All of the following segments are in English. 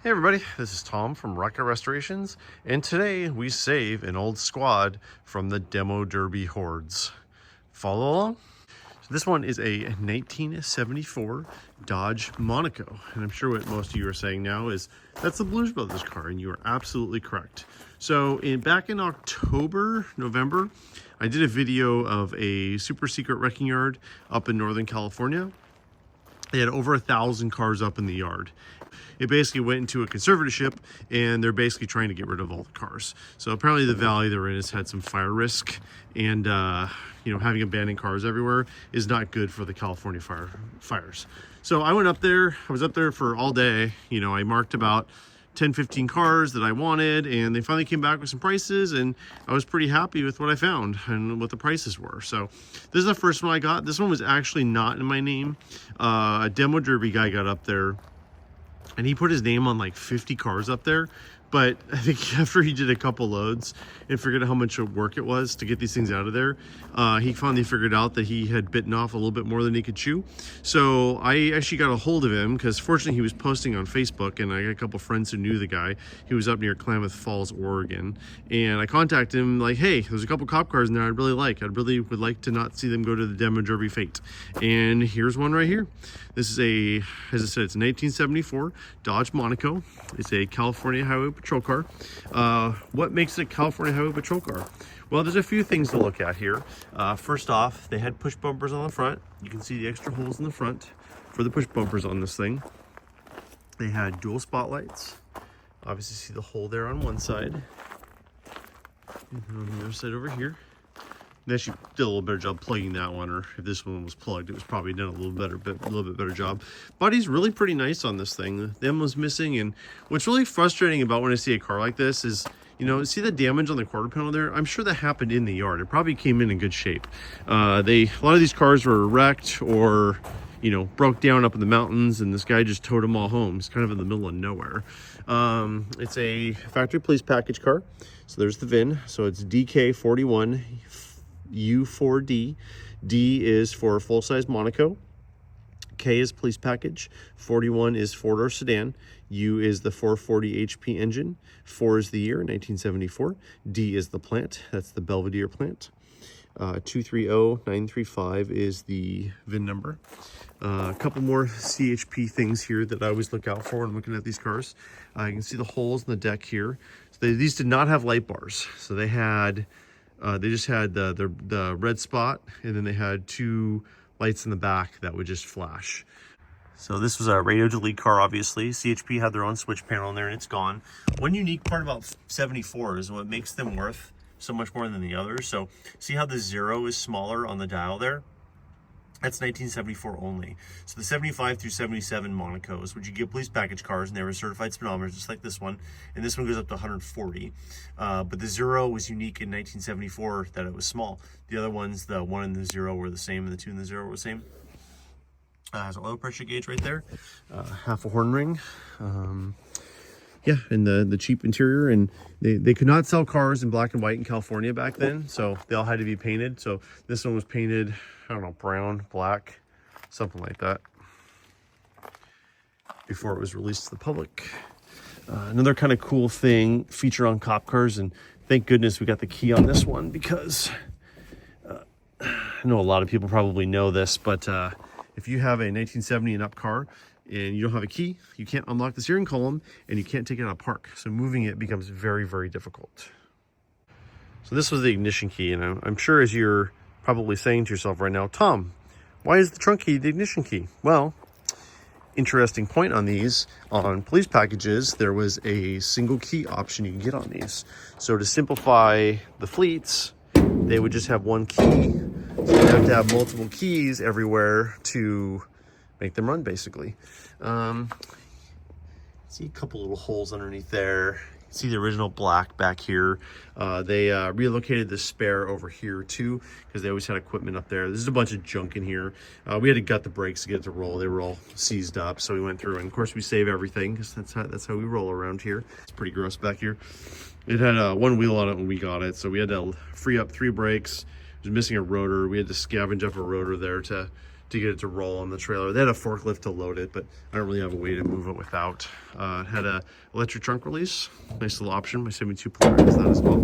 Hey everybody, this is Tom from Rocket Restorations, and today we save an old squad from the demo derby hordes. Follow along. So this one is a 1974 Dodge Monaco, and I'm sure what most of you are saying now is that's the Blues Brothers car, and you are absolutely correct. So back in October, November, I did a video of a super secret wrecking yard up in Northern California. They had over 1,000 cars up in the yard. It basically went into a conservatorship, and they're basically trying to get rid of all the cars. So apparently the valley they're in has had some fire risk, and having abandoned cars everywhere is not good for the California fires. So I went up there. I was up there for all day. I marked about 10-15 cars that I wanted, and they finally came back with some prices, and I was pretty happy with what I found and what the prices were. So this is the first one I got. This one was actually not in my name. A demo derby guy got up there, and he put his name on like 50 cars up there. But I think after he did a couple loads and figured out how much work it was to get these things out of there, he finally figured out that he had bitten off a little bit more than he could chew. So I actually got a hold of him because fortunately he was posting on Facebook, and I got a couple friends who knew the guy. He was up near Klamath Falls, Oregon. And I contacted him like, hey, there's a couple cop cars in there I'd really like. I really would like to not see them go to the demo derby fate. And here's one right here. This is as I said, it's a 1974 Dodge Monaco. It's a California Highway Patrol car. What makes it a California Highway Patrol car? Well, there's a few things to look at here. First off, they had push bumpers on the front. You can see the extra holes in the front for the push bumpers on this thing. They had dual spotlights. Obviously see the hole there on one side. And on the other side over here. They actually did a little better job plugging that one, or if this one was plugged, it was probably done a little bit better job. Body's really pretty nice on this thing. The M was missing, and what's really frustrating about when I see a car like this is, see the damage on the quarter panel there? I'm sure that happened in the yard. It probably came in good shape. A lot of these cars were wrecked or, broke down up in the mountains, and this guy just towed them all home. It's kind of in the middle of nowhere. It's a factory police package car. So there's the VIN. So it's DK41. U4D. D is for full-size Monaco. K is police package. 41 is four-door sedan. U is the 440 HP engine. 4 is the year, 1974. D is the plant. That's the Belvedere plant. 230935 is the VIN number. A couple more CHP things here that I always look out for when looking at these cars. You can see the holes in the deck here. So these did not have light bars. So they just had the red spot, and then they had 2 lights in the back that would just flash. So this was a radio delete car, obviously. CHP had their own switch panel in there, and it's gone. One unique part about 74 is what makes them worth so much more than the others. So see how the 0 is smaller on the dial there? That's 1974 only. So the 75 through 77 Monacos, which you get police package cars, and they were certified speedometers, just like this one. And this one goes up to 140. But the 0 was unique in 1974 that it was small. The other ones, the 1 and the 0 were the same, and the 2 and the 0 were the same. Has an oil pressure gauge right there. Half a horn ring. Yeah, and the cheap interior, and they could not sell cars in black and white in California back then, so they all had to be painted. So this one was painted, I don't know, brown, black, something like that, before it was released to the public. Another kind of cool feature on cop cars, and thank goodness we got the key on this one, because I know a lot of people probably know this, but if you have a 1970 and up car, and you don't have a key, you can't unlock the steering column, and you can't take it out of park. So moving it becomes very, very difficult. So this was the ignition key, and I'm sure as you're probably saying to yourself right now, Tom, why is the trunk key the ignition key? Well, interesting point on these. On police packages, there was a single key option you can get on these. So to simplify the fleets, they would just have one key. So you have to have multiple keys everywhere to make them run, basically. See a couple little holes underneath there. See the original black back here. They relocated the spare over here too, because they always had equipment up there. There's a bunch of junk in here. We had to gut the brakes to get it to roll. They were all seized up, so we went through, and of course we save everything, because that's how we roll around here. It's pretty gross back here. It had one wheel on it when we got it, so we had to free up 3 brakes. It was missing a rotor. We had to scavenge up a rotor there to to get it to roll on the trailer. They had a forklift to load it, but I don't really have a way to move it without. It had a electric trunk release, nice little option. My 72 Polaris has that as well.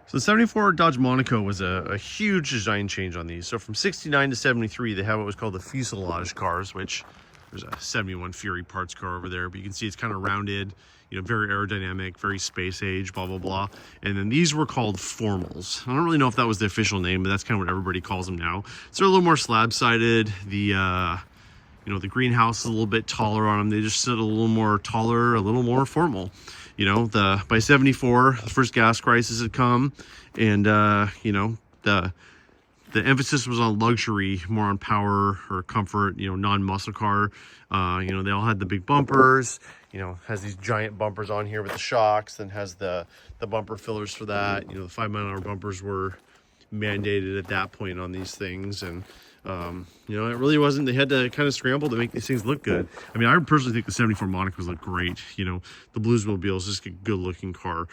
So the 74 Dodge Monaco was a huge design change on these. So from 69 to 73, they have what was called the fuselage cars, which there's a 71 Fury parts car over there, but you can see it's kind of rounded, you know, very aerodynamic, very space age, blah, blah, blah. And then these were called formals. I don't really know if that was the official name, but that's kind of what everybody calls them now. So they're a little more slab-sided. The, you know, the greenhouse is a little bit taller on them. They just sit a little more taller, a little more formal. You know, by 74, the first gas crisis had come, and you know, the emphasis was on luxury, more on power or comfort. You know, non-muscle car. You know, they all had the big bumpers. You know, has these giant bumpers on here with the shocks. Then has the bumper fillers for that. You know, the 5-mile-an-hour bumpers were mandated at that point on these things, and you know, it really wasn't. They had to kind of scramble to make these things look good. I mean, I personally think the 74 Monacos look great. You know, the Bluesmobile is just a good looking car.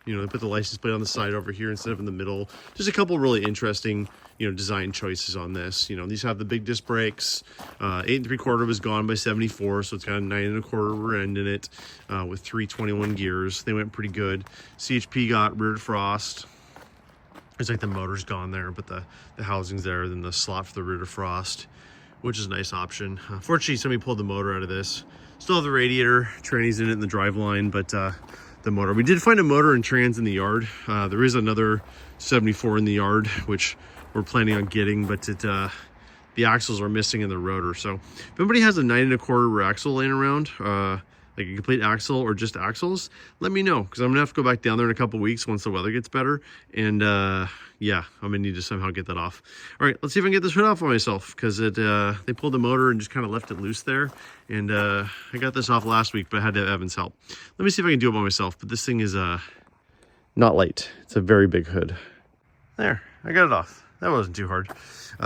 You know, they put the license plate on the side over here instead of in the middle. Just a couple really interesting, you know, design choices on this. You know, these have the big disc brakes. 8 3/4 was gone by 74, so it's got a 9 1/4 rear end in it with 321 gears. They went pretty good. CHP got rear defrost. It's like the motor's gone there, but the housing's there, then the slot for the rear defrost, which is a nice option. Fortunately, somebody pulled the motor out of this. Still have the radiator, trannies in it in the drive line, but the motor. We did find a motor and trans in the yard. There is another 74 in the yard, which we're planning on getting, but the axles are missing in the rotor. So if anybody has a 9 1/4 rear axle laying around, like a complete axle or just axles, let me know, because I'm gonna have to go back down there in a couple weeks once the weather gets better, and yeah, I'm gonna need to somehow get that off. All right, let's see if I can get this hood off on myself, because they pulled the motor and just kind of left it loose there, and I got this off last week, but I had to have Evan's help. Let me see if I can do it by myself, but this thing is not light. It's a very big hood. There, I got it off. That wasn't too hard.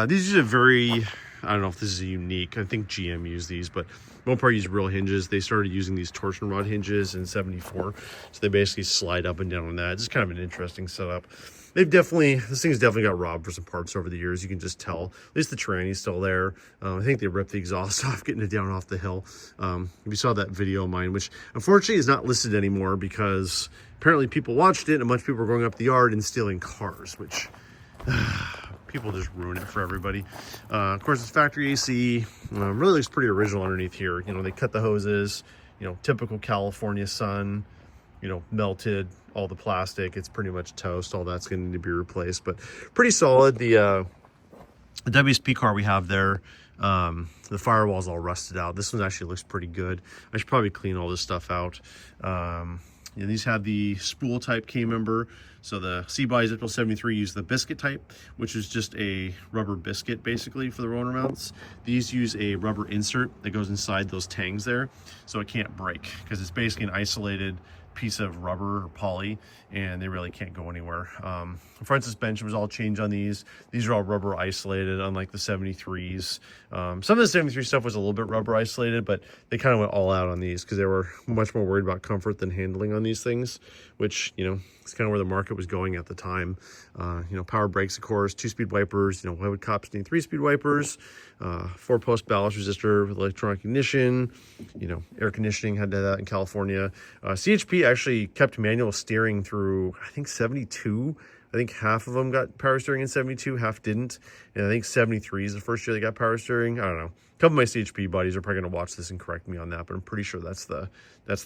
These are very, I don't know if this is unique. I think GM used these, but Mopar used real hinges. They started using these torsion rod hinges in 74. So they basically slide up and down on that. It's just kind of an interesting setup. This thing's definitely got robbed for some parts over the years. You can just tell. At least the tranny's still there. I think they ripped the exhaust off, getting it down off the hill. If you saw that video of mine, which unfortunately is not listed anymore because apparently people watched it and a bunch of people were going up the yard and stealing cars, which people just ruin it for everybody. Of course, it's factory AC. Really looks pretty original underneath here. You know, they cut the hoses, you know, typical California sun, you know, melted all the plastic. It's pretty much toast. All that's going to need to be replaced, but pretty solid. The WSP car we have there, the firewall's all rusted out. This one actually looks pretty good. I should probably clean all this stuff out. Yeah, these have the spool type K-member. So the C-Bodies up till 73 use the biscuit type, which is just a rubber biscuit basically for the rotor mounts. These use a rubber insert that goes inside those tangs there, so it can't break because it's basically an isolated piece of rubber or poly, and they really can't go anywhere. The front suspension was all changed on these. These are all rubber isolated, unlike the 73s. Some of the 73 stuff was a little bit rubber isolated, but they kind of went all out on these because they were much more worried about comfort than handling on these things, which, you know, it's kind of where the market was going at the time. You know, power brakes, of course, 2-speed wipers. You know, why would cops need 3-speed wipers? 4-post ballast resistor with electronic ignition. You know, air conditioning had that in California. CHP actually kept manual steering through, I think, 72. I think half of them got power steering in 72, half didn't. And I think 73 is the first year they got power steering. I don't know. A couple of my CHP buddies are probably going to watch this and correct me on that, but I'm pretty sure that's the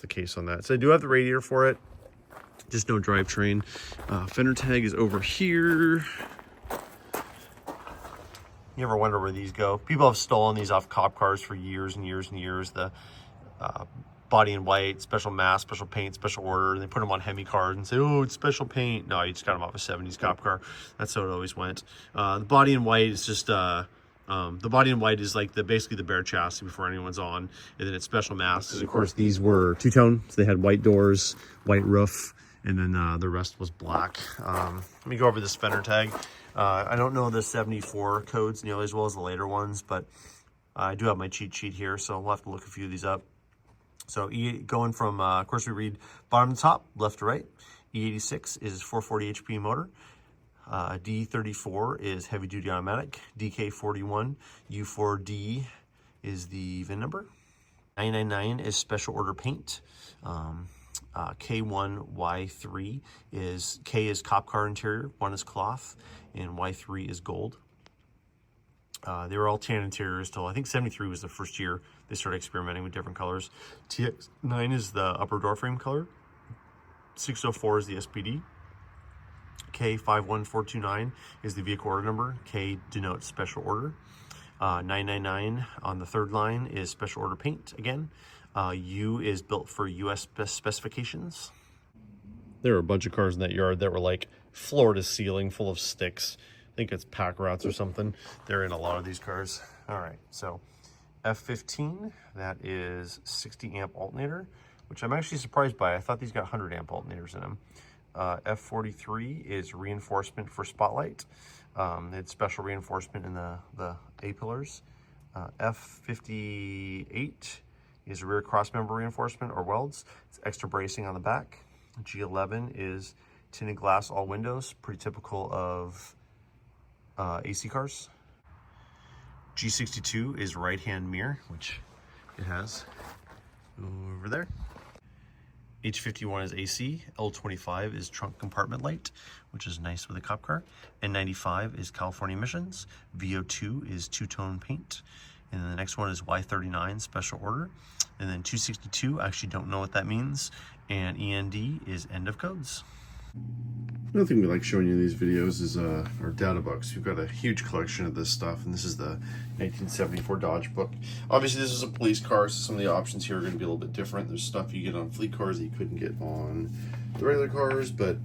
case on that. So I do have the radiator for it, just no drivetrain. Fender tag is over here. You ever wonder where these go? People have stolen these off cop cars for years and years and years. The body in white, special mask, special paint, special order, and they put them on Hemi cars and say, oh, it's special paint. No, you just got them off a 70s cop car. That's how it always went. The body in white is just the body in white is like basically the bare chassis before anyone's on, and then it's special masks. Of course, these were two-tone, so they had white doors, white roof, and then the rest was black. Let me go over this Fender tag. I don't know the 74 codes nearly as well as the later ones, but I do have my cheat sheet here, so we'll have to look a few of these up. So going from, of course, we read bottom to top, left to right. E86 is 440 HP motor. D34 is heavy duty automatic. DK41 U4D is the VIN number. 999 is special order paint. K1Y3 is, K is cop car interior, 1 is cloth, and Y3 is gold. They were all tan interiors till I think 73 was the first year they started experimenting with different colors. TX9 is the upper door frame color. 604 is the SPD. K51429 is the vehicle order number. K denotes special order. 999 on the third line is special order paint again. U is built for US specifications. There were a bunch of cars in that yard that were like floor to ceiling full of sticks. I think it's pack rats or something. They're in a lot of these cars. All right, so F15, that is 60 amp alternator, which I'm actually surprised by. I thought these got 100 amp alternators in them. F43 is reinforcement for spotlight. It's special reinforcement in the A-pillars. F58 is rear cross member reinforcement or welds. It's extra bracing on the back. G11 is tinted glass all windows, pretty typical of AC cars. G62 is right-hand mirror, which it has over there. H51 is AC, L25 is trunk compartment light, which is nice with a cop car. N95 is California emissions. VO2 is two-tone paint. And then the next one is Y39 special order. And then 262, I actually don't know what that means. And END is end of codes. Another thing we like showing you in these videos is our data books. We've got a huge collection of this stuff, and this is the 1974 Dodge book. Obviously, this is a police car, so some of the options here are going to be a little bit different. There's stuff you get on fleet cars that you couldn't get on the regular cars, but,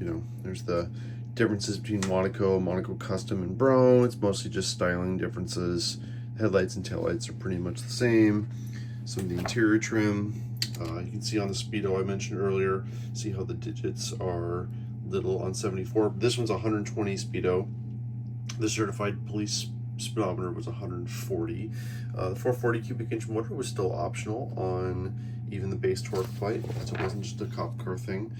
you know, there's the differences between Monaco, Monaco Custom, and Bro. It's mostly just styling differences. Headlights and taillights are pretty much the same. Some of the interior trim. You can see on the Speedo I mentioned earlier, see how the digits are little on 74. This one's 120 Speedo. The certified police speedometer was 140. The 440 cubic inch motor was still optional on even the base torque plate, so it wasn't just a cop car thing.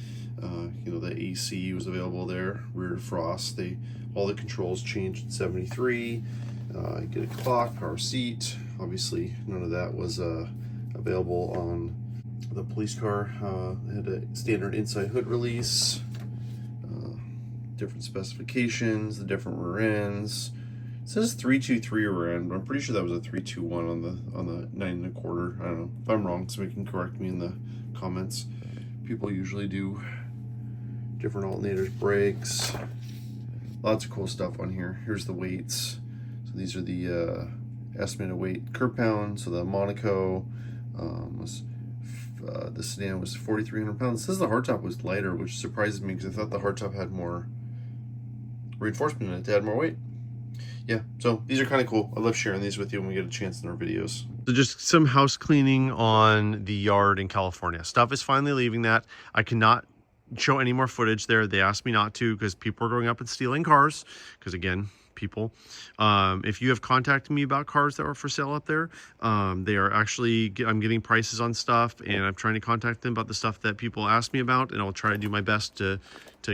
You know, the AC was available there, rear defrost. All the controls changed in 73. You get a clock, power seat. Obviously, none of that was available on the police car. It had a standard inside hood release, different specifications, the different rear ends. It says 323 rear end, but I'm pretty sure that was a 321 on the 9 1/4. I don't know. If I'm wrong, somebody can correct me in the comments. People usually do different alternators, brakes, lots of cool stuff on here. Here's the weights. So these are the estimated weight curb pound. So the Monaco was the sedan was 4,300 pounds. It says the hardtop was lighter, which surprises me because I thought the hardtop had more reinforcement in it to add more weight. Yeah, so these are kind of cool. I love sharing these with you when we get a chance in our videos. So just some house cleaning on the yard in California. Stuff is finally leaving that. I cannot show any more footage there. They asked me not to because people are going up and stealing cars. Because again, people. If you have contacted me about cars that are for sale up there, they are actually, I'm getting prices on stuff, and I'm trying to contact them about the stuff that people ask me about, and I'll try to do my best to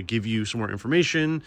give you some more information.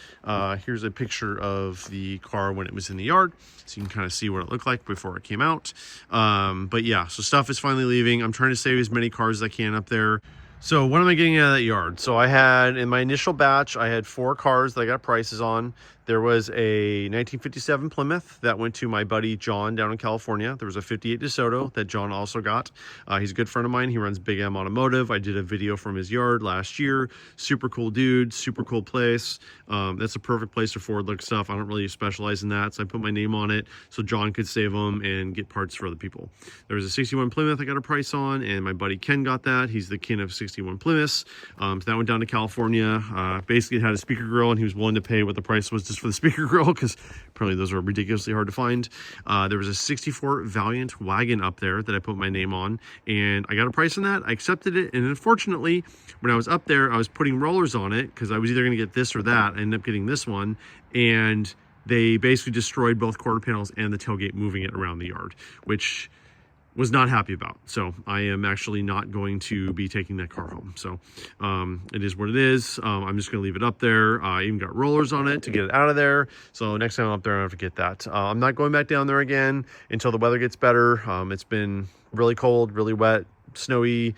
Here's a picture of the car when it was in the yard, so you can kind of see what it looked like before it came out. But yeah, so stuff is finally leaving. I'm trying to save as many cars as I can up there. So what am I getting out of that yard? So I had, in my initial batch, I had 4 cars that I got prices on. There was a 1957 Plymouth that went to my buddy John down in California. There was a 58 DeSoto that John also got. He's a good friend of mine. He runs Big M Automotive. I did a video from his yard last year. Super cool dude, super cool place. That's a perfect place for Ford look stuff. I don't really specialize in that, so I put my name on it so John could save them and get parts for other people. There was a 61 Plymouth I got a price on, and my buddy Ken got that. He's the king of 61 Plymouths. So that went down to California. Basically, it had a speaker grill, and he was willing to pay what the price was just for the speaker grill, because apparently those were ridiculously hard to find. There was a 64 Valiant wagon up there that I put my name on, and I got a price on that. I accepted it, and unfortunately, when I was up there, I was putting rollers on it because I was either going to get this or that. I ended up getting this one, and they basically destroyed both quarter panels and the tailgate, moving it around the yard, which was not happy about. So I am actually not going to be taking that car home. So it is what it is. I'm just going to leave it up there. I even got rollers on it to get it out of there. So next time I'm up there, I have to get that. I'm not going back down there again until the weather gets better. It's been really cold, really wet, snowy.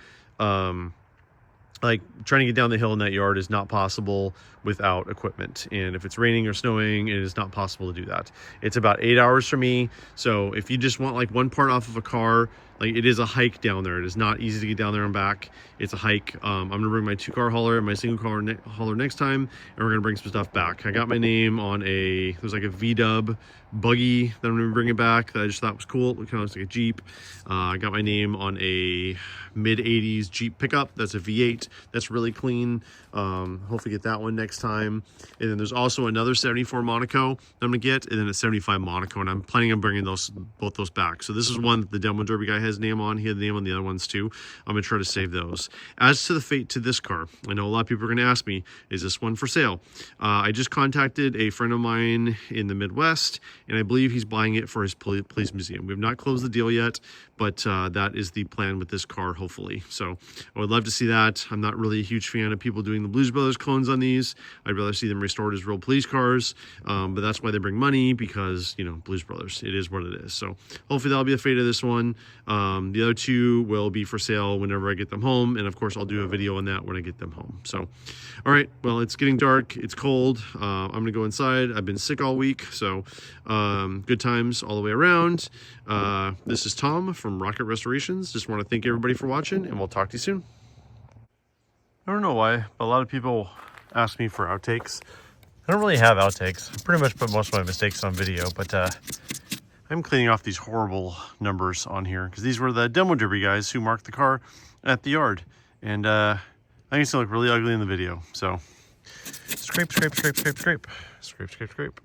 Like trying to get down the hill in that yard is not possible without equipment. And if it's raining or snowing, it is not possible to do that. It's about 8 hours for me. So if you just want like one part off of a car, like it is a hike down there. It is not easy to get down there and back. It's a hike. I'm gonna bring my 2-car hauler and my single car hauler next time, and we're gonna bring some stuff back. I got my name on there's like a V-dub buggy that I'm gonna bring it back that I just thought was cool. It kind of looks like a Jeep. I got my name on a mid-80s Jeep pickup. That's a V8. That's really clean. Hopefully get that one next time. And then there's also another 74 Monaco I'm gonna get, and then a 75 Monaco, and I'm planning on bringing both those back. So this is one that the Demo Derby guy has name on. He had the name on the other ones too. I'm gonna try to save those. As to the fate to this car, I know a lot of people are gonna ask me, is this one for sale? I just contacted a friend of mine in the Midwest, and I believe he's buying it for his police museum. We have not closed the deal yet, but that is the plan with this car, hopefully. So I would love to see that. I'm not really a huge fan of people doing the Blues Brothers clones on these. I'd rather see them restored as real police cars, but that's why they bring money, because, you know, Blues Brothers, it is what it is. So hopefully that'll be the fate of this one. The other two will be for sale whenever I get them home, and of course I'll do a video on that when I get them home. So all right, well, it's getting dark, it's cold. I'm gonna go inside. I've been sick all week, so good times all the way around. This is Tom from Rocket Restorations. Just want to thank everybody for watching, and we'll talk to you soon. I don't know why, but a lot of people ask me for outtakes. I don't really have outtakes. I pretty much put most of my mistakes on video, but I'm cleaning off these horrible numbers on here because these were the Demo Derby guys who marked the car at the yard. And I think it's gonna look really ugly in the video. So scrape, scrape, scrape, scrape, scrape, scrape, scrape, scrape.